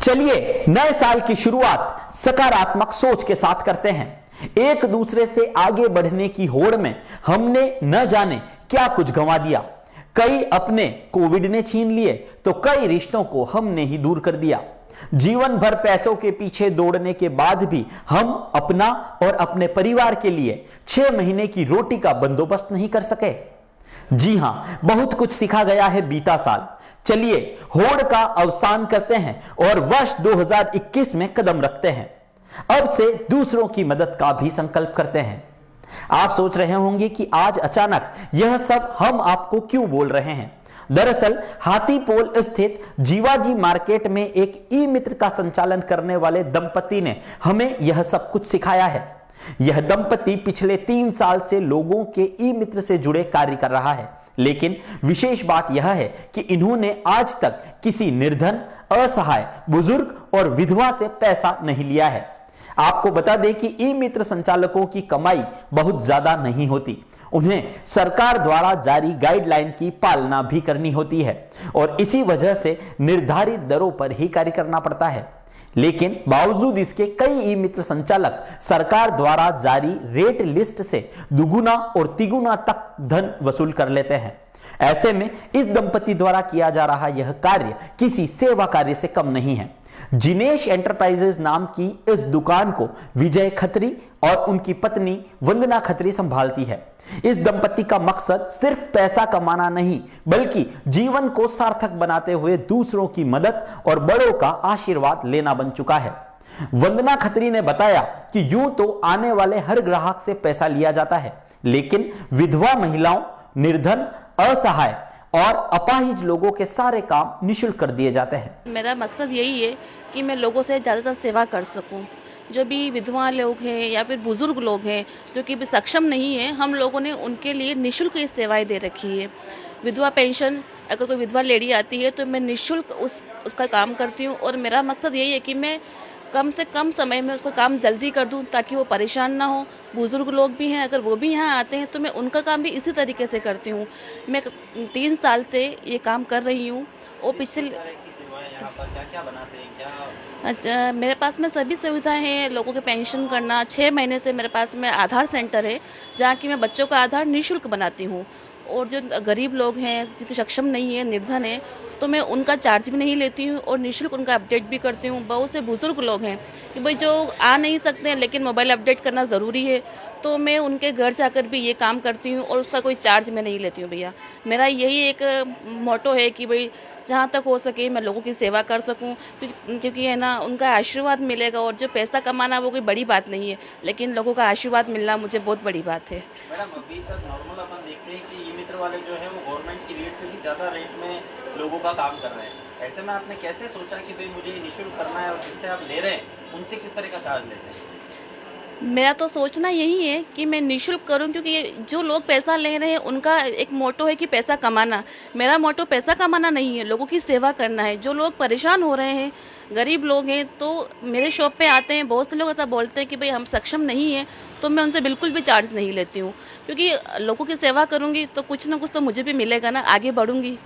चलिए नए साल की शुरुआत सकारात्मक सोच के साथ करते हैं। एक दूसरे से आगे बढ़ने की होड़ में हमने न जाने क्या कुछ गंवा दिया। कई अपने कोविड ने छीन लिए तो कई रिश्तों को हमने ही दूर कर दिया। जीवन भर पैसों के पीछे दौड़ने के बाद भी हम अपना और अपने परिवार के लिए 6 महीने की रोटी का बंदोबस्त नहीं कर सके। जी हां, बहुत कुछ सीखा गया है बीता साल। चलिए होड़ का अवसान करते हैं और वर्ष 2021 में कदम रखते हैं। अब से दूसरों की मदद का भी संकल्प करते हैं। आप सोच रहे होंगे कि आज अचानक यह सब हम आपको क्यों बोल रहे हैं। दरअसल हाथीपोल स्थित जीवाजी मार्केट में एक ई मित्र का संचालन करने वाले दंपति ने हमें यह सब कुछ सिखाया है। यह दंपति पिछले 3 साल से लोगों के ई मित्र से जुड़े कार्य कर रहा है, लेकिन विशेष बात यह है कि इन्होंने आज तक किसी निर्धन, असहाय, बुजुर्ग और विधवा से पैसा नहीं लिया है। आपको बता दें कि ई मित्र संचालकों की कमाई बहुत ज्यादा नहीं होती। उन्हें सरकार द्वारा जारी गाइडलाइन की पालना भी करनी होती है और इसी वजह से निर्धारित दरों पर ही कार्य करना पड़ता है। लेकिन बावजूद इसके कई ई मित्र संचालक सरकार द्वारा जारी रेट लिस्ट से दुगुना और तिगुना तक धन वसूल कर लेते हैं। ऐसे में इस दंपति द्वारा किया जा रहा यह कार्य किसी सेवा कार्य से कम नहीं है। जिनेश एंटरप्राइजेज नाम की इस दुकान को विजय खत्री और उनकी पत्नी वंदना खत्री संभालती है। इस दंपति का मकसद सिर्फ पैसा कमाना नहीं, बल्कि जीवन को सार्थक बनाते हुए दूसरों की मदद और बड़ों का आशीर्वाद लेना बन चुका है। वंदना खत्री ने बताया कि यूं तो आने वाले हर ग्राहक से पैसा लिया जाता है, लेकिन विधवा महिलाओं, निर्धन, असहाय और अपाहिज लोगों के सारे काम निःशुल्क कर दिए जाते हैं। मेरा मकसद यही है कि मैं लोगों से ज़्यादातर सेवा कर सकूं। जो भी विधवा लोग हैं या फिर बुजुर्ग लोग हैं जो कि भी सक्षम नहीं है, हम लोगों ने उनके लिए निःशुल्क ये सेवाएं दे रखी है। विधवा पेंशन, अगर कोई विधवा लेडी आती है तो मैं निःशुल्क उसका काम करती हूँ और मेरा मकसद यही है कि मैं कम से कम समय में उसका काम जल्दी कर दूं ताकि वो परेशान ना हो। बुजुर्ग लोग भी हैं, अगर वो भी यहाँ आते हैं तो मैं उनका काम भी इसी तरीके से करती हूँ। मैं 3 साल से ये काम कर रही हूँ और पिछले अच्छा, मेरे पास में सभी सुविधाएं हैं। लोगों के पेंशन करना, 6 महीने से मेरे पास में आधार सेंटर है जहाँ की मैं बच्चों का आधार निःशुल्क बनाती हूँ। और जो गरीब लोग हैं, जिनके सक्षम नहीं है, निर्धन है, तो मैं उनका चार्ज भी नहीं लेती हूँ और निःशुल्क उनका अपडेट भी करती हूँ। बहुत से बुजुर्ग लोग हैं कि भाई जो आ नहीं सकते हैं लेकिन मोबाइल अपडेट करना ज़रूरी है, तो मैं उनके घर जाकर भी ये काम करती हूँ और उसका कोई चार्ज मैं नहीं लेती हूँ। भैया मेरा यही एक मोटो है कि भाई जहाँ तक हो सके मैं लोगों की सेवा कर सकूं, क्योंकि है ना, उनका आशीर्वाद मिलेगा। और जो पैसा कमाना वो कोई बड़ी बात नहीं है, लेकिन लोगों का आशीर्वाद मिलना मुझे बहुत बड़ी बात है। मैडम, अभी तक नॉर्मल अपन देखते हैं कि ई मित्र वाले जो है वो गवर्नमेंट की रेट से भी ज़्यादा रेट में लोगों का काम कर रहे हैं। ऐसे में आपने कैसे सोचा कि भाई मुझे निःशुल्क करना है और जिनसे आप ले रहे हैं उनसे किस तरह का चार्ज लेते हैं? मेरा तो सोचना यही है कि मैं निःशुल्क करूं, क्योंकि जो लोग पैसा ले रहे हैं उनका एक मोटो है कि पैसा कमाना। मेरा मोटो पैसा कमाना नहीं है, लोगों की सेवा करना है। जो लोग परेशान हो रहे हैं, गरीब लोग हैं, तो मेरे शॉप पे आते हैं। बहुत से लोग ऐसा बोलते हैं कि भाई हम सक्षम नहीं हैं, तो मैं उनसे बिल्कुल भी चार्ज नहीं लेती हूँ, क्योंकि लोगों की सेवा करूँगी तो कुछ ना कुछ तो मुझे भी मिलेगा ना, आगे बढ़ूँगी।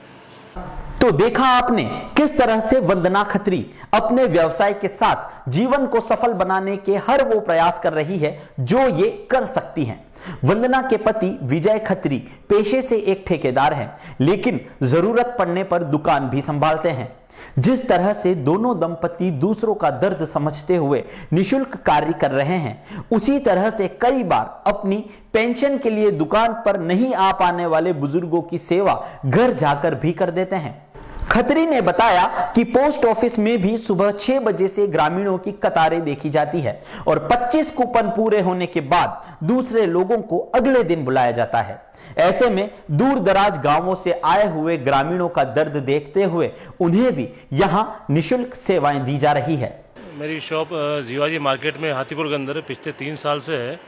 तो देखा आपने किस तरह से वंदना खत्री अपने व्यवसाय के साथ जीवन को सफल बनाने के हर वो प्रयास कर रही है जो ये कर सकती हैं। वंदना के पति विजय खत्री पेशे से एक ठेकेदार हैं, लेकिन जरूरत पड़ने पर दुकान भी संभालते हैं। जिस तरह से दोनों दंपति दूसरों का दर्द समझते हुए निःशुल्क कार्य कर रहे हैं, उसी तरह से कई बार अपनी पेंशन के लिए दुकान पर नहीं आ पाने वाले बुजुर्गों की सेवा घर जाकर भी कर देते हैं। खत्री ने बताया कि पोस्ट ऑफिस में भी सुबह 6 बजे से ग्रामीणों की कतारें देखी जाती है और 25 कूपन पूरे होने के बाद दूसरे लोगों को अगले दिन बुलाया जाता है। ऐसे में दूर दराज गांवों से आए हुए ग्रामीणों का दर्द देखते हुए उन्हें भी यहां निःशुल्क सेवाएं दी जा रही है। मेरी शॉप जीवाजी मार्केट में हाथीपुर के अंदर पिछले 3 साल से है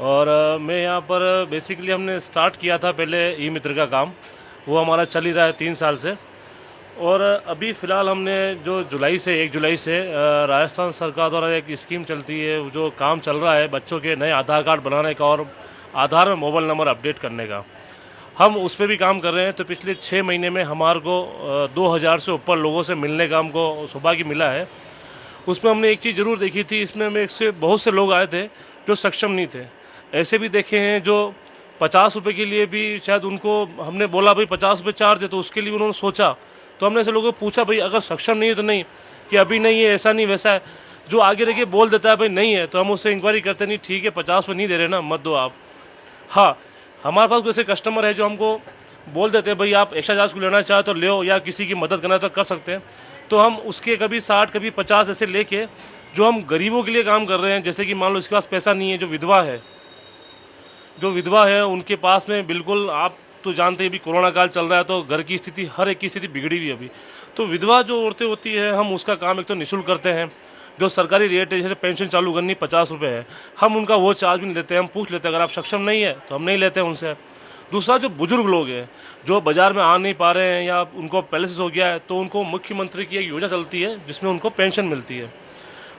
और मैं यहाँ पर बेसिकली हमने स्टार्ट किया था पहले ई मित्र का काम, वो हमारा चल ही रहा है 3 साल से। और अभी फ़िलहाल हमने जो 1 जुलाई से राजस्थान सरकार द्वारा एक स्कीम चलती है, जो काम चल रहा है बच्चों के नए आधार कार्ड बनाने का और आधार में मोबाइल नंबर अपडेट करने का। हम उस पर भी काम कर रहे हैं। तो पिछले 6 महीने में हमारे को 2000 से ऊपर लोगों से मिलने का हमको सौभाग्य मिला है। उसमें हमने एक चीज़ ज़रूर देखी थी, इसमें हमें से बहुत से लोग आए थे जो सक्षम नहीं थे। ऐसे भी देखे हैं जो 50 रुपये के लिए भी शायद उनको हमने बोला भाई 50 रुपये चार्ज है, तो उसके लिए उन्होंने सोचा। तो हमने ऐसे लोगों को पूछा भाई अगर सक्षम नहीं है तो नहीं, कि अभी नहीं है, ऐसा नहीं वैसा है। जो आगे रह के बोल देता है भाई नहीं है, तो हम उससे इंक्वायरी करते नहीं, ठीक है 50 रुपये नहीं दे रहे ना, मत दो आप। हाँ, हमारे पास ऐसे कस्टमर है जो हमको बोल देते हैं भाई आप एक्स्ट्रा चार्ज को लेना चाहे तो ले, या किसी की मदद करना तो कर सकते हैं। तो हम उसके कभी 60 कभी 50 ऐसे लेके जो हम गरीबों के लिए काम कर रहे हैं, जैसे कि मान लो इसके पास पैसा नहीं है, जो विधवा है उनके पास में बिल्कुल, आप तो जानते हैं भी कोरोना काल चल रहा है तो घर की स्थिति, हर एक की स्थिति बिगड़ी हुई है अभी। तो विधवा जो औरतें होती है, हम उसका काम एक तो निःशुल्क करते हैं। जो सरकारी रेट है, जैसे पेंशन चालू करनी 50 रुपये है, हम उनका वो चार्ज भी नहीं लेते हैं। हम पूछ लेते हैं अगर आप सक्षम नहीं है तो हम नहीं लेते हैं उनसे। दूसरा, जो बुजुर्ग लोग हैं जो बाजार में आ नहीं पा रहे हैं या उनको पैलिसिस हो गया है, तो उनको मुख्यमंत्री की एक योजना चलती है जिसमें उनको पेंशन मिलती है।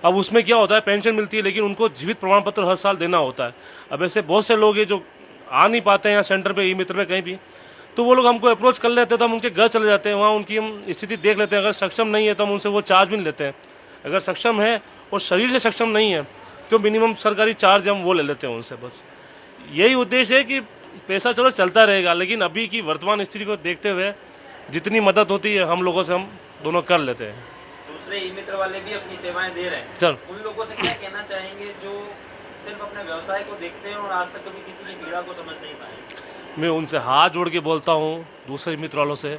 अब उसमें क्या होता है, पेंशन मिलती है लेकिन उनको जीवित प्रमाण पत्र हर साल देना होता है। अब ऐसे बहुत से लोग हैं जो आ नहीं पाते हैं यहाँ सेंटर पे, ई मित्र में कहीं भी, तो वो लोग हमको अप्रोच कर लेते हैं, तो हम उनके घर चले जाते हैं, वहाँ उनकी हम स्थिति देख लेते हैं। अगर सक्षम नहीं है तो हम उनसे वो चार्ज भी नहीं लेते हैं। अगर सक्षम है और शरीर से सक्षम नहीं है तो मिनिमम सरकारी चार्ज हम वो ले लेते हैं उनसे। बस यही उद्देश्य है कि पैसा चलो चलता रहेगा, लेकिन अभी की वर्तमान स्थिति को देखते हुए जितनी मदद होती है हम लोगों से हम दोनों कर लेते हैं। दूसरे ई मित्र वाले भी अपनी सेवाएं दे रहे हैं, चल उन लोगों से क्या कहना चाहेंगे जो सिर्फ अपने व्यवसाय को देखते हैं और आज तक कभी किसी की पीड़ा को समझ नहीं पाए? मैं उनसे हाथ जोड़ के बोलता हूँ, दूसरे मित्र वालों से,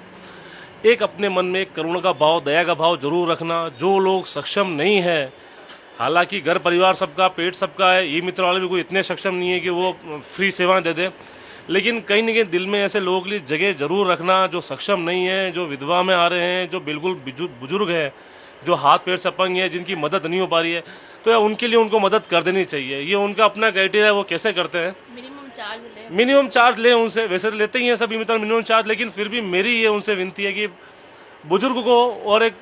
एक अपने मन में एक करुणा का भाव, दया का भाव जरूर रखना। जो लोग सक्षम नहीं है, हालांकि घर परिवार सबका, पेट सबका है, ये मित्र वाले भी कोई इतने सक्षम नहीं है कि वो फ्री सेवाएं दे दे, लेकिन कहीं ना कहीं दिल में ऐसे लोगों के लिए जगह जरूर रखना जो सक्षम नहीं है, जो विधवा में आ रहे हैं, जो बिल्कुल बुजुर्ग है, जो हाथ पैर से अपंग है, जिनकी मदद नहीं हो पा रही है, तो उनके लिए उनको मदद कर देनी चाहिए। ये उनका अपना क्राइटेरिया, वो कैसे करते हैं। मिनिमम चार्ज ले उनसे, वैसे तो लेते ही हैं सभी मित्र मिनिमम चार्ज, लेकिन फिर भी मेरी ये उनसे विनती है कि बुजुर्ग को और एक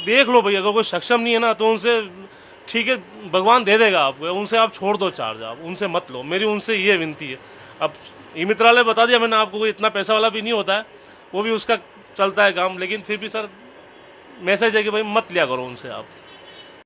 देख लो भाई, अगर कोई सक्षम नहीं है ना तो उनसे ठीक है भगवान दे देगा आपको, उनसे आप छोड़ दो चार्ज, आप उनसे मत लो, मेरी उनसे ये विनती है। अब ई मित्रालय बता दिया मैंने आपको, कोई इतना पैसा वाला भी नहीं होता है, वो भी उसका चलता है काम, लेकिन फिर भी सर मैसेज है कि भाई मत लिया करो उनसे आप।